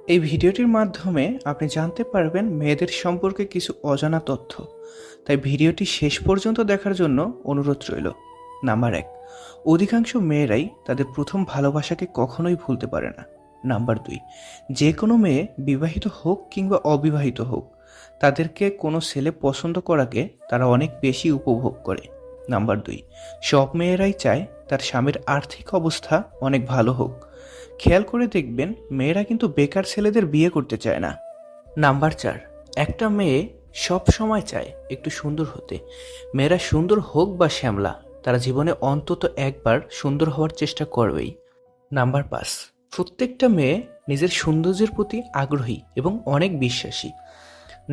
এই ভিডিওটির মাধ্যমে আপনি জানতে পারবেন মেয়েদের সম্পর্কে কিছু অজানা তথ্য। তাই ভিডিওটি শেষ পর্যন্ত দেখার জন্য অনুরোধ রইল। নাম্বার 1, অধিকাংশ মেয়েরাই তাদের প্রথম ভালোবাসাকে কখনোই ভুলতে পারে না। নাম্বার 2, যে কোনো মেয়ে বিবাহিত হোক কিংবা অবিবাহিত হোক, তাদেরকে কোনো ছেলে পছন্দ করাকে তারা অনেক বেশি উপভোগ করে। নাম্বার 2, সব মেয়েরাই চায় তার স্বামীর আর্থিক অবস্থা অনেক ভালো হোক। খেয়াল করে দেখবেন, মেয়েরা কিন্তু বেকার ছেলেদের বিয়ে করতে চায় না। নাম্বার 4, একটা মেয়ে সব সময় চায় একটু সুন্দর হতে। মেয়েরা সুন্দর হোক বা শ্যামলা, তারা জীবনে অন্তত একবার সুন্দর হওয়ার চেষ্টা করবেই। নাম্বার 5, প্রত্যেকটা মেয়ে নিজের সৌন্দর্যের প্রতি আগ্রহী এবং অনেক বিশ্বাসী।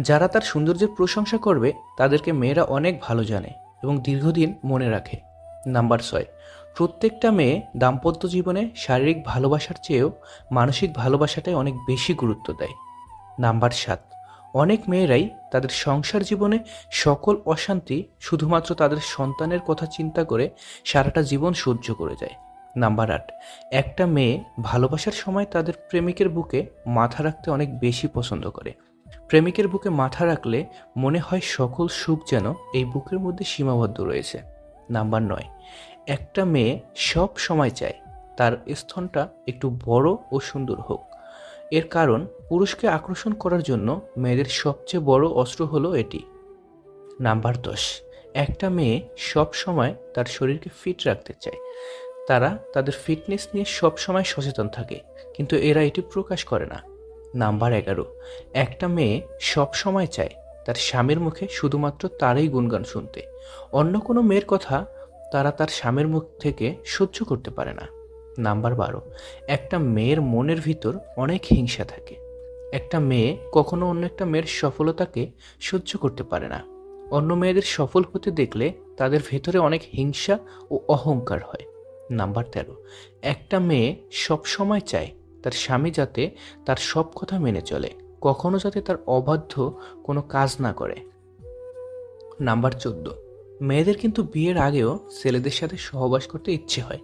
যারা তার সৌন্দর্যের প্রশংসা করবে তাদেরকে মেয়েরা অনেক ভালো জানে এবং দীর্ঘদিন মনে রাখে। নাম্বার 6, প্রত্যেকটা মেয়ে দাম্পত্য জীবনে শারীরিক ভালোবাসার চেয়েও মানসিক ভালোবাসাটাই অনেক বেশি গুরুত্ব দেয়। নাম্বার 7, অনেক মেয়েরাই তাদের সংসার জীবনে সকল অশান্তি শুধুমাত্র তাদের সন্তানের কথা চিন্তা করে সারাটা জীবন সহ্য করে যায়। নাম্বার 8, একটা মেয়ে ভালোবাসার সময় তাদের প্রেমিকের বুকে মাথা রাখতে অনেক বেশি পছন্দ করে। প্রেমিকের বুকে মাথা রাখলে মনে হয় সকল সুখ যেন এই বুকের মধ্যে সীমাবদ্ধ রয়েছে। নাম্বার 9, একটা মেয়ে সব সময় চায় তার স্তনটা একটু বড় ও সুন্দর হোক। এর কারণ, পুরুষকে আকর্ষণ করার জন্য মেয়েদের সবচেয়ে বড় অস্ত্র হলো এটি। নাম্বার 10, একটা মেয়ে সব সময় তার শরীরকে ফিট রাখতে চায়। তারা তাদের ফিটনেস নিয়ে সব সময় সচেতন থাকে, কিন্তু এরা এটি প্রকাশ করে না। নাম্বার 11, একটা মেয়ে সব সময় চায় তার স্বামীর মুখে শুধুমাত্র তারই গুণগান শুনতে। অন্য কোনো মেয়ের কথা তারা তার স্বামীর মুখ থেকে সহ্য করতে পারে না। নাম্বার 12, একটা মেয়ের মনের ভিতর অনেক হিংসা থাকে। একটা মেয়ে কখনো অন্য একটা মেয়ের সফলতাকে সহ্য করতে পারে না। অন্য মেয়েদের সফল হতে দেখলে তাদের ভেতরে অনেক হিংসা ও অহংকার হয়। নাম্বার 13, একটা মেয়ে সব সময় চায় তার স্বামী যাতে তার সব কথা মেনে চলে, কখনো যাতে তার অবাধ্য কোনো কাজ না করে। নাম্বার 14, মেয়েদের কিন্তু বিয়ের আগেও ছেলেদের সাথে সহবাস করতে ইচ্ছে হয়,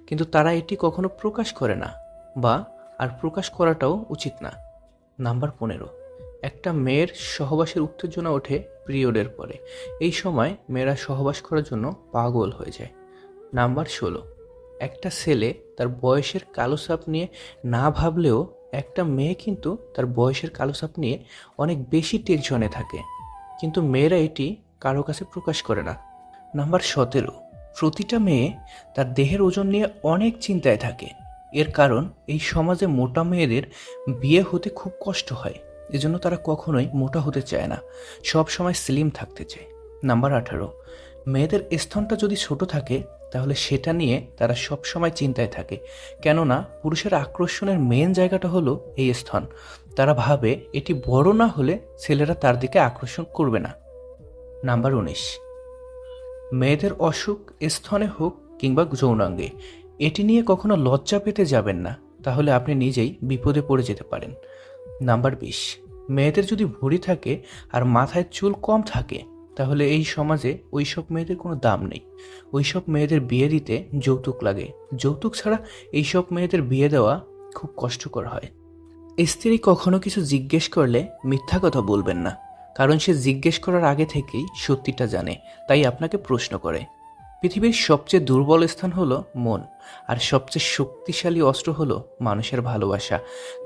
কিন্তু তারা এটি কখনো প্রকাশ করে না, বা আর প্রকাশ করাটাও উচিত না। নাম্বার 15, একটা মেয়ের সহবাসের উত্তেজনা ওঠে পিরিয়ডের পরে। এই সময় মেয়েরা সহবাস করার জন্য পাগল হয়ে যায়। নাম্বার 16, একটা ছেলে তার বয়সের কালো ছাপ নিয়ে না ভাবলেও একটা মেয়ে কিন্তু তার বয়সের কালো ছাপ নিয়ে অনেক বেশি টেনশনে থাকে, কিন্তু মেয়েরা এটি কারো কাছে প্রকাশ করে না। নাম্বার 17, প্রতিটা মেয়ে তার দেহের ওজন নিয়ে অনেক চিন্তায় থাকে। এর কারণ, এই সমাজে মোটা মেয়েদের বিয়ে হতে খুব কষ্ট হয়, এজন্য তারা কখনোই মোটা হতে চায় না, সব সময় স্লিম থাকতে চায়। নাম্বার 18, মেয়েদের স্তনটা যদি ছোট থাকে তাহলে সেটা নিয়ে তারা সব সময় চিন্তায় থাকে, কেননা পুরুষের আকর্ষণের মেন জায়গাটা হলো এই স্তন। তারা ভাবে এটি বড় না হলে ছেলেরা তার দিকে আকর্ষণ করবে না। নাম্বার 19, মেয়েদের অসুখ স্তনে হোক কিংবা যৌনাঙ্গে, এটি নিয়ে কখনো লজ্জা পেতে যাবেন না, তাহলে আপনি নিজেই বিপদে পড়ে যেতে পারেন। নাম্বার 20, মেয়েদের যদি ভুঁড়ি থাকে আর মাথায় চুল কম থাকে, তাহলে এই সমাজে ওইসব মেয়েদের কোনো দাম নেই। ওইসব মেয়েদের বিয়ে দিতে যৌতুক লাগে। যৌতুক ছাড়া এইসব মেয়েদের বিয়ে দেওয়া খুব কষ্টকর হয়। স্ত্রী কখনো কিছু জিজ্ঞেস করলে মিথ্যা কথা বলবেন না, কারণ সে জিজ্ঞেস করার আগে থেকেই সত্যিটা জানে, তাই আপনাকে প্রশ্ন করে। পৃথিবীর সবচেয়ে দুর্বল স্থান হলো মন, আর সবচেয়ে শক্তিশালী অস্ত্র হলো মানুষের ভালোবাসা।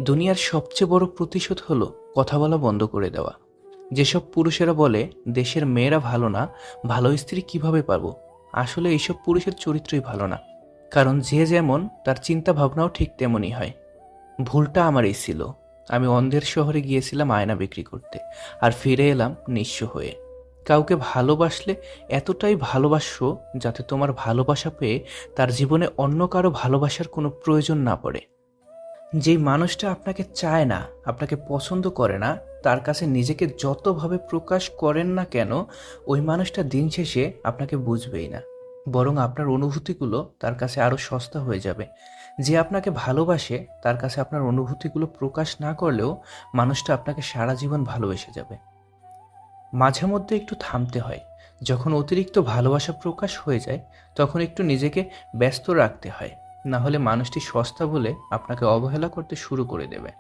দুনিয়ার সবচেয়ে বড় প্রতিশোধ হলো কথা বলা বন্ধ করে দেওয়া। যেসব পুরুষেরা বলে দেশের মেয়েরা ভালো না, ভালো স্ত্রী কিভাবে পাবো, আসলে এইসব পুরুষের চরিত্রই ভালো না, কারণ যে যেমন তার চিন্তা ভাবনাও ঠিক তেমনই হয়। ভুলটা আমারই ছিল। আমি অন্ধের শহরে গিয়েছিলাম আয়না বিক্রি করতে, আর ফিরে এলাম নিঃস্ব হয়ে। কাউকে ভালোবাসলে এতটাই ভালোবাসো যাতে তোমার ভালোবাসা পেয়ে তার জীবনে অন্য কারো ভালোবাসার কোনো প্রয়োজন না পড়ে। যেই মানুষটা আপনাকে চায় না, আপনাকে পছন্দ করে না, তার কাছে নিজেকে যতভাবে প্রকাশ করেন না কেন, ওই মানুষটা দিন শেষে আপনাকে বুঝবেই না, বরং আপনার অনুভূতিগুলো তার কাছে আরও সস্তা হয়ে যাবে। যে আপনাকে ভালোবাসে তার কাছে আপনার অনুভূতিগুলো প্রকাশ না করলেও মানুষটা আপনাকে সারা জীবন ভালোবেসে যাবে। মাঝে মধ্যে একটু থামতে হয়। যখন অতিরিক্ত ভালোবাসা প্রকাশ হয়ে যায়, তখন একটু নিজেকে ব্যস্ত রাখতে হয়, না হলে মানুষটি সস্তা বলে আপনাকে অবহেলা করতে শুরু করে দেবে।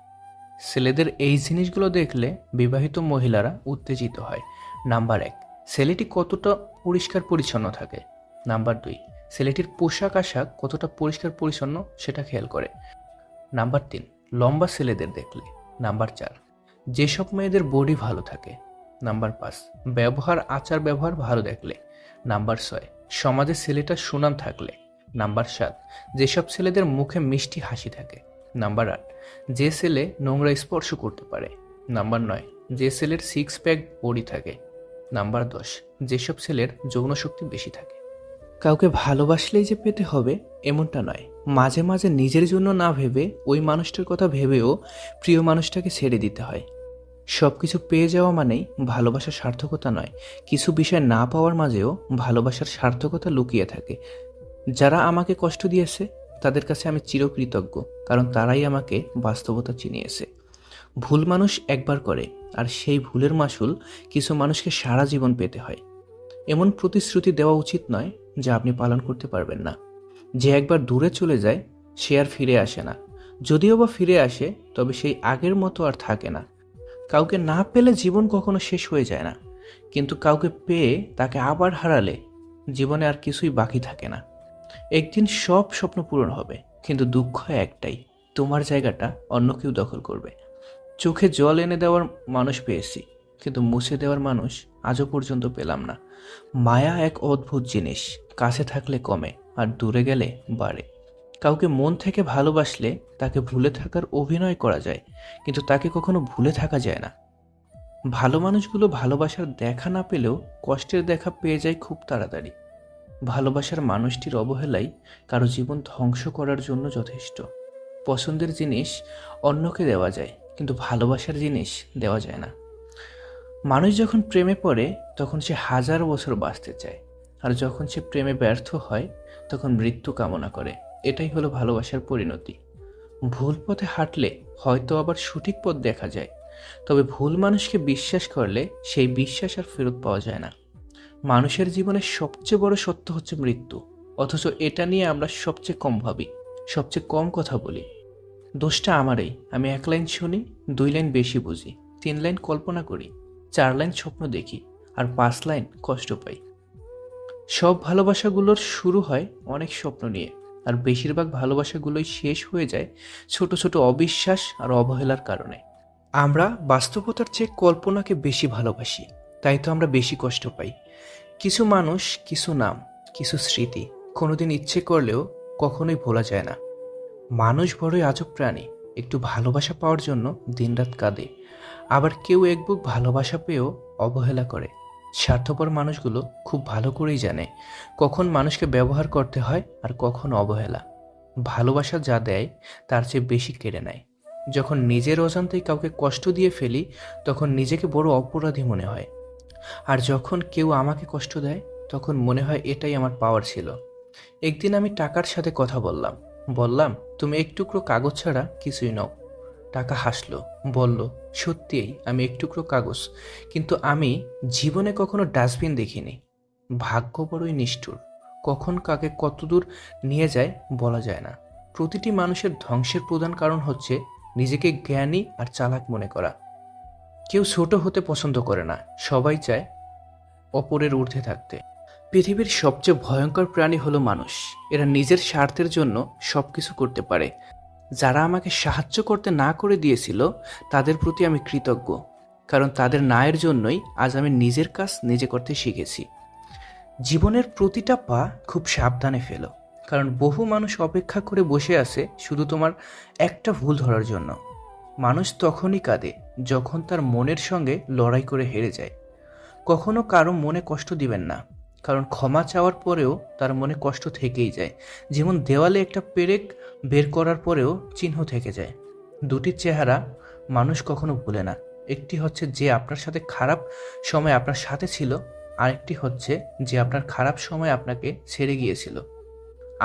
ছেলেদের এই জিনিসগুলো দেখলে বিবাহিত মহিলারা উত্তেজিত হয়। নাম্বার 1, ছেলেটি কতটা পরিষ্কার পরিচ্ছন্ন থাকে। নাম্বার 2, ছেলেটির পোশাক আশাক কতটা পরিষ্কার পরিচ্ছন্ন সেটা খেয়াল করে। নাম্বার 3, লম্বা ছেলেদের দেখলে। নাম্বার 4, যেসব মেয়েদের বডি ভালো থাকে। নাম্বার 5, আচার ব্যবহার ভালো দেখলে। নাম্বার 6, সমাজে ছেলেটার সুনাম থাকলে। নাম্বার 7, যেসব ছেলেদের মুখে মিষ্টি হাসি থাকে। নাম্বার 8, যে ছেলে নোংরা স্পর্শ করতে পারে। নাম্বার 9, যে ছেলের 6 প্যাক বডি থাকে। নাম্বার 10, যেসব ছেলের যৌন শক্তি বেশি থাকে। কাউকে ভালোবাসলেই যে পেতে হবে এমনটা নয়। মাঝে মাঝে নিজের জন্য না ভেবে ওই মানুষটার কথা ভেবেও প্রিয় মানুষটাকে ছেড়ে দিতে হয়। সব কিছু পেয়ে যাওয়া মানেই ভালোবাসার সার্থকতা নয়। কিছু বিষয় না পাওয়ার মাঝেও ভালোবাসার সার্থকতা লুকিয়ে থাকে। যারা আমাকে কষ্ট দিয়েছে তাদের কাছে আমি চিরকৃতজ্ঞ, কারণ তারাই আমাকে বাস্তবতা চিনিয়েছে। ভুল মানুষ একবার করে, আর সেই ভুলের মাসুল কিছু মানুষকে সারা জীবন পেতে হয়। এমন প্রতিশ্রুতি দেওয়া উচিত নয় যা আপনি পালন করতে পারবেন না। যে একবার দূরে চলে যায় সে আর ফিরে আসে না। যদিও বা ফিরে আসে, তবে সেই আগের মতো আর থাকে না। কাউকে না পেলে জীবন কখনো শেষ হয়ে যায় না, কিন্তু কাউকে পেয়ে তাকে আবার হারালে জীবনে আর কিছুই বাকি থাকে না। একদিন সব স্বপ্ন পূরণ হবে, কিন্তু দুঃখ একটাই, তোমার জায়গাটা অন্য কেউ দখল করবে। চোখে জল এনে দেওয়ার মানুষ পেয়েছি, কিন্তু মুছে দেওয়ার মানুষ আজও পর্যন্ত পেলাম না। মায়া এক অদ্ভুত জিনিস, কাছে থাকলে কমে আর দূরে গেলে বাড়ে। কাউকে মন থেকে ভালোবাসলে তাকে ভুলে থাকার অভিনয় করা যায়, কিন্তু তাকে কখনো ভুলে থাকা যায় না। ভালো মানুষগুলো ভালোবাসার দেখা না পেলেও কষ্টের দেখা পেয়ে যায় খুব তাড়াতাড়ি। ভালোবাসার মানুষটির অবহেলাই কারো জীবন ধ্বংস করার জন্য যথেষ্ট। পছন্দের জিনিস অন্যকে দেওয়া যায়, কিন্তু ভালোবাসার জিনিস দেওয়া যায় না। মানুষ যখন প্রেমে পড়ে তখন সে 1000 বছর বাঁচতে চায়, আর যখন সে প্রেমে ব্যর্থ হয় তখন মৃত্যু কামনা করে। এটাই হলো ভালোবাসার পরিণতি। ভুল পথে হাঁটলে হয়তো আবার সঠিক পথ দেখা যায়, তবে ভুল মানুষকে বিশ্বাস করলে সেই বিশ্বাস আর ফেরত পাওয়া যায় না। মানুষের জীবনের সবচেয়ে বড় সত্য হচ্ছে মৃত্যু, অথচ এটা নিয়ে আমরা সবচেয়ে কম ভাবি, সবচেয়ে কম কথা বলি। দোষটা আমারই। আমি 1 লাইন শুনি, 2 লাইন বেশি বুঝি, 3 লাইন কল্পনা করি, 4 লাইন স্বপ্ন দেখি, আর 5 লাইন কষ্ট পাই। সব ভালোবাসাগুলোর শুরু হয় অনেক স্বপ্ন নিয়ে, আর বেশিরভাগ ভালোবাসাগুলোই শেষ হয়ে যায় ছোট ছোট অবিশ্বাস আর অবহেলার কারণে। আমরা বাস্তবতার চেয়ে কল্পনাকে বেশি ভালোবাসি, তাই তো আমরা বেশি কষ্ট পাই। কিছু মানুষ, কিছু নাম, কিছু স্মৃতি কোনোদিন ইচ্ছে করলেও কখনোই ভোলা যায় না। মানুষ বড়ই আজব প্রাণী। একটু ভালোবাসা পাওয়ার জন্য দিনরাত কাঁদে, আবার কেউ এক বুক ভালোবাসা পেয়েও অবহেলা করে। স্বার্থপর মানুষগুলো খুব ভালো করেই জানে কখন মানুষকে ব্যবহার করতে হয় আর কখন অবহেলা। ভালোবাসা যা দেয় তার চেয়ে বেশি কেড়ে নেয়। যখন নিজের অজান্তেই কাউকে কষ্ট দিয়ে ফেলি তখন নিজেকে বড় অপরাধী মনে হয়, আর যখন কেউ আমাকে কষ্ট দেয় তখন মনে হয় এটাই আমার পাওয়ার ছিল। একদিন আমি টাকার সাথে কথা বললাম, তুমি এক টুকরো কাগজ ছাড়া কিছুই নও। টাকা হাসলো, বলল, সত্যিই আমি এক টুকরো কাগজ, কিন্তু আমি জীবনে কখনো ডাস্টবিন দেখিনি। ভাগ্য বড়ই নিষ্ঠুর, কখন কাকে কতদূর নিয়ে যায় বলা যায় না। প্রতিটি মানুষের ধ্বংসের প্রধান কারণ হচ্ছে নিজেকে জ্ঞানী আর চালাক মনে করা। কেউ ছোট হতে পছন্দ করে না, সবাই চায় অপরের ঊর্ধ্বে থাকতে। পৃথিবীর সবচেয়ে ভয়ঙ্কর প্রাণী হলো মানুষ। এরা নিজের স্বার্থের জন্য সবকিছু করতে পারে। যারা আমাকে সাহায্য করতে না করে দিয়েছিল তাদের প্রতি আমি কৃতজ্ঞ, কারণ তাদের ন্যায়ের জন্যই আজ আমি নিজের কাজ নিজে করতে শিখেছি। জীবনের প্রতিটা পা খুব সাবধানে ফেলো, কারণ বহু মানুষ অপেক্ষা করে বসে আছে শুধু তোমার একটা ভুল ধরার জন্য। মানুষ তখনই কাঁদে যখন তার মনের সঙ্গে লড়াই করে হেরে যায়। কখনো কারো মনে কষ্ট দিবেন না, কারণ ক্ষমা চাওয়ার পরেও তার মনে কষ্ট থেকেই যায়। যেমন দেওয়ালে একটা পেরেক বের করার পরেও চিহ্ন থেকে যায়। দুটি চেহারা মানুষ কখনো ভুলে না। একটি হচ্ছে যে আপনার সাথে খারাপ সময় আপনার সাথে ছিল, আরেকটি হচ্ছে যে আপনার খারাপ সময় আপনাকে ছেড়ে গিয়েছিল।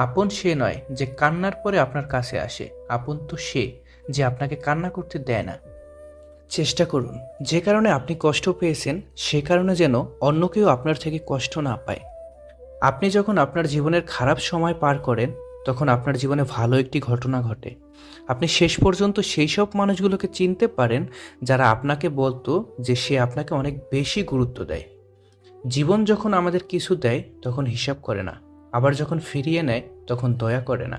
আপন সে নয় যে কান্নার পরে আপনার কাছে আসে, আপন তো সে যে আপনাকে কান্না করতে দেয় না। চেষ্টা করুন যে কারণে আপনি কষ্ট পেয়েছেন সে কারণে যেন অন্য কেউ আপনার থেকে কষ্ট না পায়। আপনি যখন আপনার জীবনের খারাপ সময় পার করেন তখন আপনার জীবনে ভালো একটি ঘটনা ঘটে। আপনি শেষ পর্যন্ত সেই সব মানুষগুলোকে চিনতে পারেন যারা আপনাকে বলতো যে সে আপনাকে অনেক বেশি গুরুত্ব দেয়। জীবন যখন আমাদের কিছু দেয় তখন হিসাব করে না, আবার যখন ফিরিয়ে নেয় তখন দয়া করে না।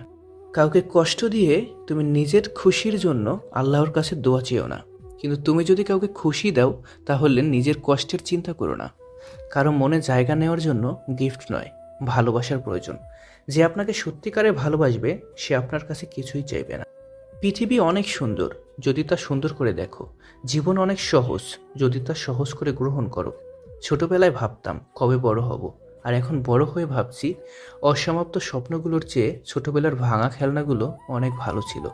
কাউকে কষ্ট দিয়ে তুমি নিজের খুশির জন্য আল্লাহর কাছে দোয়া চেও না, কিন্তু তুমি যদি কাউকে খুশি দাও তাহলে নিজের কষ্টের চিন্তা করো না। কারো মনে জায়গা নেওয়ার জন্য গিফট নয়, ভালোবাসার প্রয়োজন। যে আপনাকে সত্যিকারে ভালোবাসবে সে আপনার কাছে কিছুই চাইবে না। পৃথিবী অনেক সুন্দর যদি তা সুন্দর করে দেখো। জীবন অনেক সহজ যদি তা সহজ করে গ্রহণ করো। ছোটবেলায় ভাবতাম কবে বড় হব, আর এখন বড় হয়ে ভাবছি অসমাপ্ত স্বপ্নগুলোর চেয়ে ছোটবেলার ভাঙা খেলনাগুলো অনেক ভালো ছিল।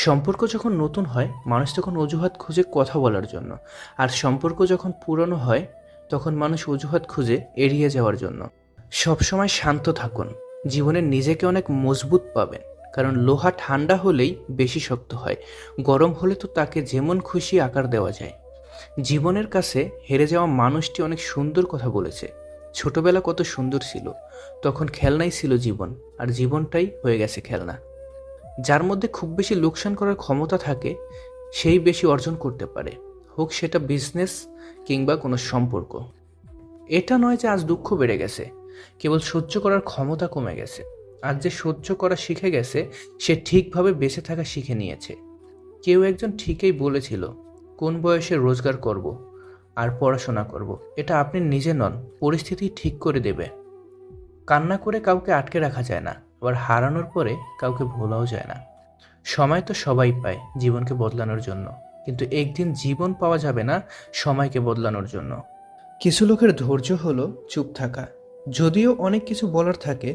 সম্পর্ক যখন নতুন হয় মানুষ তখন অজুহাত খুঁজে কথা বলার জন্য, আর সম্পর্ক যখন পুরনো হয় তখন মানুষ অজুহাত খুঁজে এড়িয়ে যাওয়ার জন্য। সবসময় শান্ত থাকুন, জীবনে নিজেকে অনেক মজবুত পাবেন। কারণ লোহা ঠান্ডা হলেই বেশি শক্ত হয়, গরম হলে তো তাকে যেমন খুশি আকার দেওয়া যায়। জীবনের কাছে হেরে যাওয়া মানুষটি অনেক সুন্দর কথা বলেছে। ছোটবেলা কত সুন্দর ছিল, তখন খেলনাই ছিল জীবন, আর জীবনটাই হয়ে গেছে খেলনা। যার মধ্যে খুব বেশি লোকসান করার ক্ষমতা থাকে সেই বেশি অর্জন করতে পারে, হোক সেটা বিজনেস কিংবা কোনো সম্পর্ক। এটা নয় যে আজ দুঃখ বেড়ে গেছে, কেবল সহ্য করার ক্ষমতা কমে গেছে। আজ যে সহ্য করা শিখে গেছে সে ঠিকভাবে বেঁচে থাকা শিখে নিয়েছে। কেউ একজন ঠিকই বলেছিল, কোন বয়সে রোজগার করব আর পড়াশোনা করব, এটা আপনি নিজে নন, পরিস্থিতি ঠিক করে দেবে। কান্না করে কাউকে আটকে রাখা যায় না, আবার হারানোর পরে কাউকে ভোলাও যায় না। সময় তো সবাই পায় জীবনকে বদলানোর জন্য, কিন্তু একদিন জীবন পাওয়া যাবে না সময়কে বদলানোর জন্য। কিছু লোকের ধৈর্য হলো চুপ থাকা। যদিও অনেক কিছু বলার থাকে,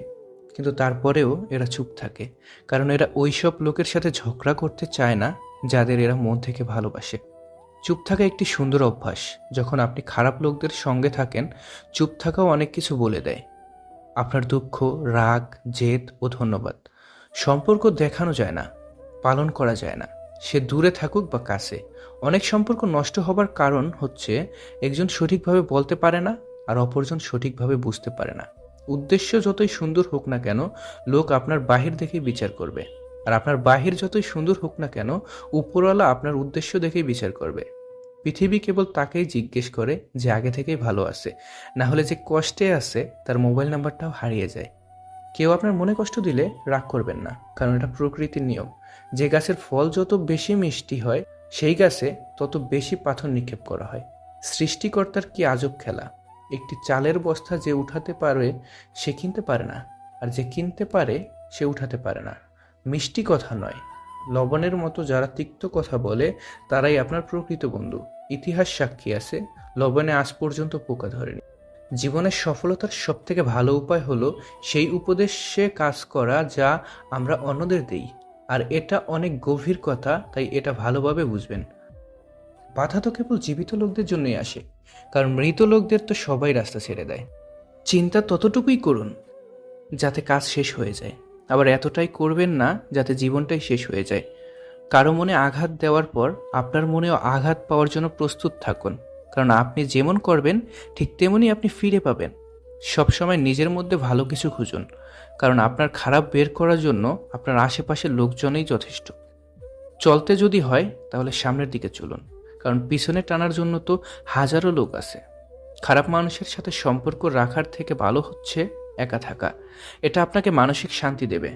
কিন্তু তারপরেও এরা চুপ থাকে, কারণ এরা ওইসব লোকের সাথে ঝগড়া করতে চায় না যাদের এরা মন থেকে ভালোবাসে। চুপ থাকা একটি সুন্দর অভ্যাস। যখন আপনি খারাপ লোকদের সঙ্গে থাকেন, চুপ থাকাও অনেক কিছু বলে দেয়। আপনার দুঃখ, রাগ, জেদ ও ধন্যবাদ। সম্পর্ক দেখানো যায় না, পালন করা যায় না, সে দূরে থাকুক বা কাছে। অনেক সম্পর্ক নষ্ট হবার কারণ হচ্ছে একজন সঠিকভাবে বলতে পারে না আর অপরজন সঠিকভাবে বুঝতে পারে না। উদ্দেশ্য যতই সুন্দর হোক না কেন, লোক আপনার বাহির দেখেই বিচার করবে, আর আপনার বাহির যতই সুন্দর হোক না কেন, উপরওয়ালা আপনার উদ্দেশ্য দেখেই বিচার করবে। পৃথিবী কেবল তাকেই জিজ্ঞেস করে যে আগে থেকেই ভালো আছে, না হলে যে কষ্টে আছে তার মোবাইল নাম্বারটাও হারিয়ে যায়। কেউ আপনার মনে কষ্ট দিলে রাগ করবেন না, কারণ এটা প্রকৃতির নিয়ম। যে গাছের ফল যত বেশি মিষ্টি হয় সেই গাছে তত বেশি পাথর নিক্ষেপ করা হয়। সৃষ্টিকর্তার কি আজব খেলা! একটি চালের বস্তা যে উঠাতে পারে সে কিনতে পারে না, আর যে কিনতে পারে সে উঠাতে পারে না। মিষ্টি কথা নয়, লবণের মতো যারা তিক্ত কথা বলে তারাই আপনার প্রকৃত বন্ধু। ইতিহাস সাক্ষী আছে, লবণে আজ পর্যন্ত পোকা ধরেনি। জীবনের সফলতার সবথেকে ভালো উপায় হলো সেই উপদেশে কাজ করা যা আমরা অন্যদের দেই। আর এটা অনেক গভীর কথা, তাই এটা ভালোভাবে বুঝবেন। বাধা তো কেবল জীবিত লোকদের জন্যই আসে, কারণ মৃত লোকদের তো সবাই রাস্তা ছেড়ে দেয়। চিন্তা ততটুকুই করুন যাতে কাজ শেষ হয়ে যায়, আবার এতটাই করবেন না যাতে জীবনটাই শেষ হয়ে যায়। কারো মনে আঘাত দেওয়ার পর আপনার মনেও আঘাত পাওয়ার জন্য প্রস্তুত থাকুন, কারণ আপনি যেমন করবেন ঠিক তেমনি আপনি ফিরে পাবেন। সবসময় নিজের মধ্যে ভালো কিছু খুঁজুন, কারণ আপনার খারাপ বের করার জন্য আপনার আশেপাশের লোকজনই যথেষ্ট। চলতে যদি হয় তাহলে সামনের দিকে চলুন, কারণ পিছনে টানার জন্য তো হাজারো লোক আছে। খারাপ মানুষের সাথে সম্পর্ক রাখার থেকে ভালো হচ্ছে একা থাকা। এটা আপনাকে মানসিক শান্তি দেবে।